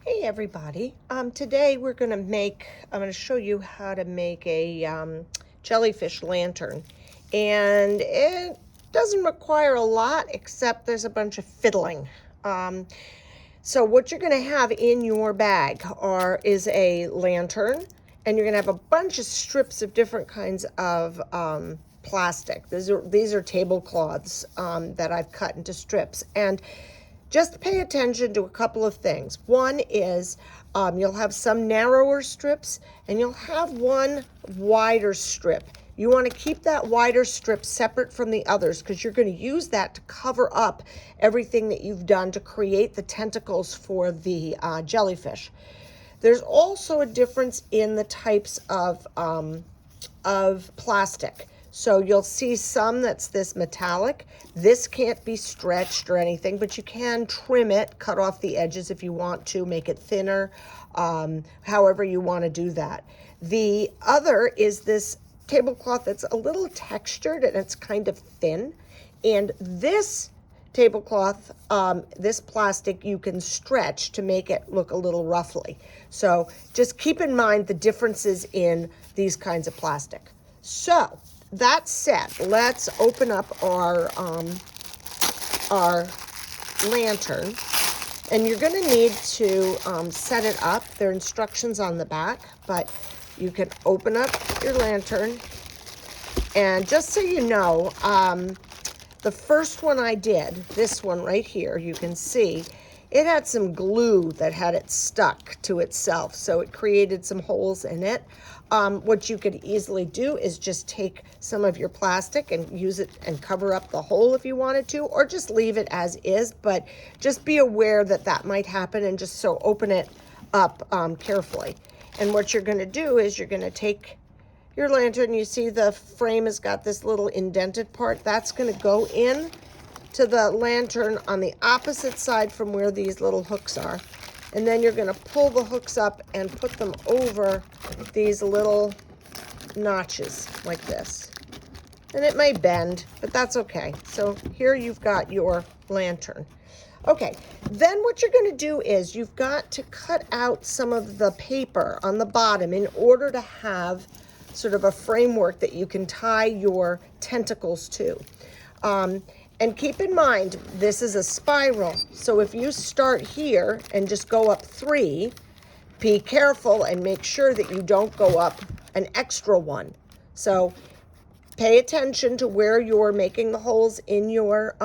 Hey everybody, today I'm going to show you how to make a jellyfish lantern. And it doesn't require a lot except there's a bunch of fiddling. So what you're going to have in your bag is a lantern, and you're going to have a bunch of strips of different kinds of plastic. These are tablecloths that I've cut into strips. And just pay attention to a couple of things. One is you'll have some narrower strips and you'll have one wider strip. You want to keep that wider strip separate from the others because you're going to use that to cover up everything that you've done to create the tentacles for the jellyfish. There's also a difference in the types of plastic. So you'll see some that's this metallic. This can't be stretched or anything, but you can trim it, cut off the edges if you want to, make it thinner, however you want to do that. The other is this tablecloth that's a little textured and it's kind of thin. And this tablecloth, this plastic, you can stretch to make it look a little roughly. So just keep in mind the differences in these kinds of plastic. So that said, let's open up our lantern, and you're going to need to set it up. There are instructions on the back, but you can open up your lantern. And just so you know, the first one I did, this one right here, you can see, it had some glue that had it stuck to itself, so it created some holes in it. What you could easily do is just take some of your plastic and use it and cover up the hole if you wanted to, or just leave it as is, but just be aware that that might happen, and just so open it up carefully. And what you're going to do is you're going to take your lantern. You see the frame has got this little indented part. That's going to go in to the lantern on the opposite side from where these little hooks are. And then you're going to pull the hooks up and put them over these little notches like this. And it may bend, but that's okay. So here you've got your lantern. Okay, then what you're going to do is you've got to cut out some of the paper on the bottom in order to have sort of a framework that you can tie your tentacles to. And keep in mind, this is a spiral. So if you start here and just go up 3, be careful and make sure that you don't go up an extra one. So pay attention to where you're making the holes in your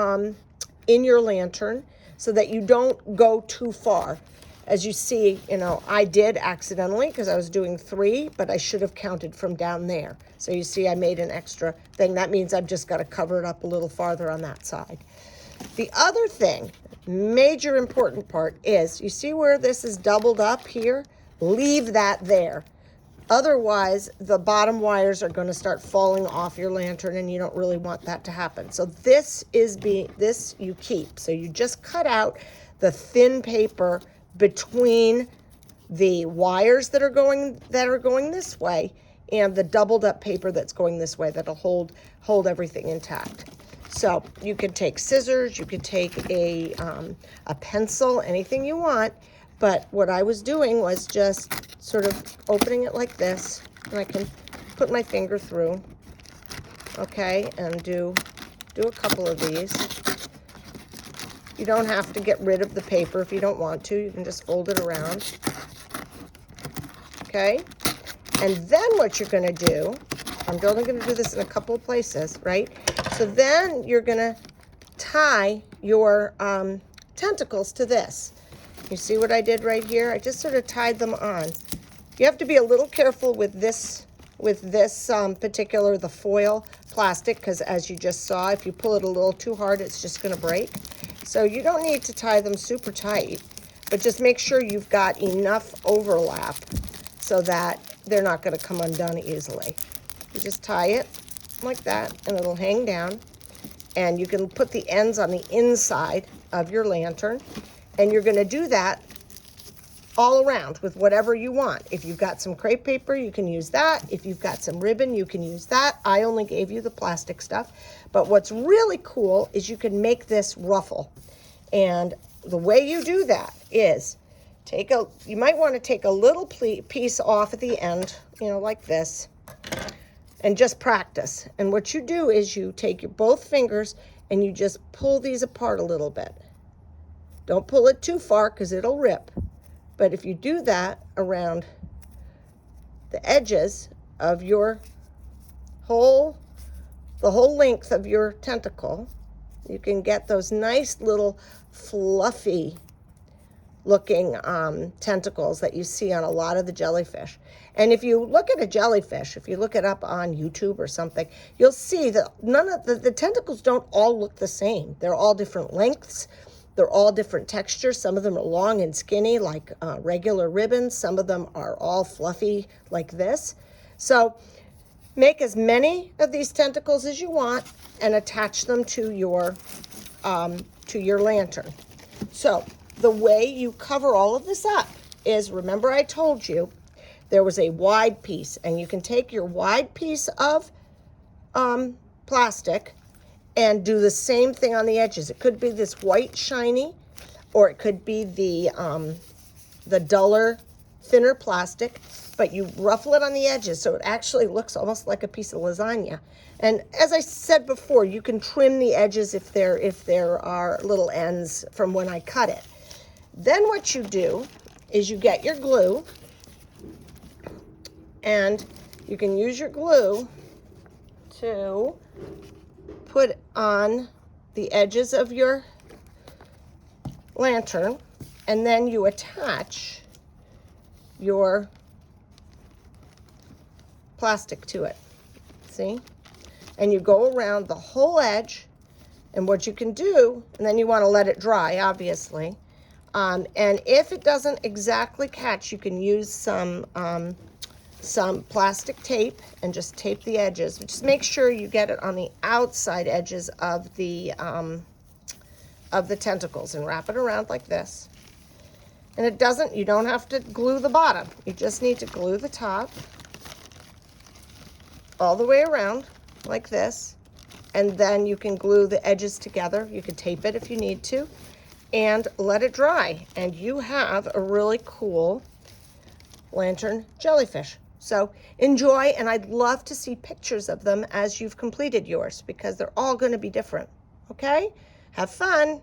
lantern so that you don't go too far. As you see, I did accidentally because I was doing 3, but I should have counted from down there. So you see I made an extra thing. That means I've just got to cover it up a little farther on that side. The other thing, major important part, is you see where this is doubled up here? Leave that there. Otherwise, the bottom wires are going to start falling off your lantern, and you don't really want that to happen. So this you keep. So you just cut out the thin paper between the wires that are going this way and the doubled up paper that's going this way that'll hold everything intact. So you can take scissors, you can take a pencil, anything you want. But what I was doing was just sort of opening it like this, and I can put my finger through, okay, and do a couple of these. You don't have to get rid of the paper if you don't want to. You can just fold it around. Okay? And then what you're going to do, I'm only going to do this in a couple of places, right? So then you're going to tie your tentacles to this. You see what I did right here? I just sort of tied them on. You have to be a little careful with this particular, the foil plastic, because as you just saw, if you pull it a little too hard, it's just going to break. So you don't need to tie them super tight, but just make sure you've got enough overlap so that they're not going to come undone easily. You just tie it like that, and it'll hang down. And you can put the ends on the inside of your lantern, and you're going to do that all around with whatever you want. If you've got some crepe paper, you can use that. If you've got some ribbon, you can use that. I only gave you the plastic stuff. But what's really cool is you can make this ruffle. And the way you do that is you might want to take a little piece off at the end, you know, like this, and just practice. And what you do is you take your both fingers and you just pull these apart a little bit. Don't pull it too far because it'll rip. But if you do that around the edges of the whole length of your tentacle, you can get those nice little fluffy looking tentacles that you see on a lot of the jellyfish. And if you look at a jellyfish, if you look it up on YouTube or something, you'll see that none of the tentacles don't all look the same. They're all different lengths. They're all different textures. Some of them are long and skinny like regular ribbons. Some of them are all fluffy like this. So make as many of these tentacles as you want and attach them to your lantern. So the way you cover all of this up is, remember I told you there was a wide piece, and you can take your wide piece of plastic and do the same thing on the edges. It could be this white shiny, or it could be the duller, thinner plastic, but you ruffle it on the edges so it actually looks almost like a piece of lasagna. And as I said before, you can trim the edges if there are little ends from when I cut it. Then what you do is you get your glue, and you can use your glue to put on the edges of your lantern, and then you attach your plastic to it, see? And you go around the whole edge, and what you can do, and then you want to let it dry, obviously. And if it doesn't exactly catch, you can use some plastic tape and just tape the edges. Just make sure you get it on the outside edges of the tentacles and wrap it around like this. And you don't have to glue the bottom. You just need to glue the top all the way around like this. And then you can glue the edges together. You can tape it if you need to, and let it dry. And you have a really cool lantern jellyfish. So enjoy, and I'd love to see pictures of them as you've completed yours, because they're all going to be different. Okay? Have fun.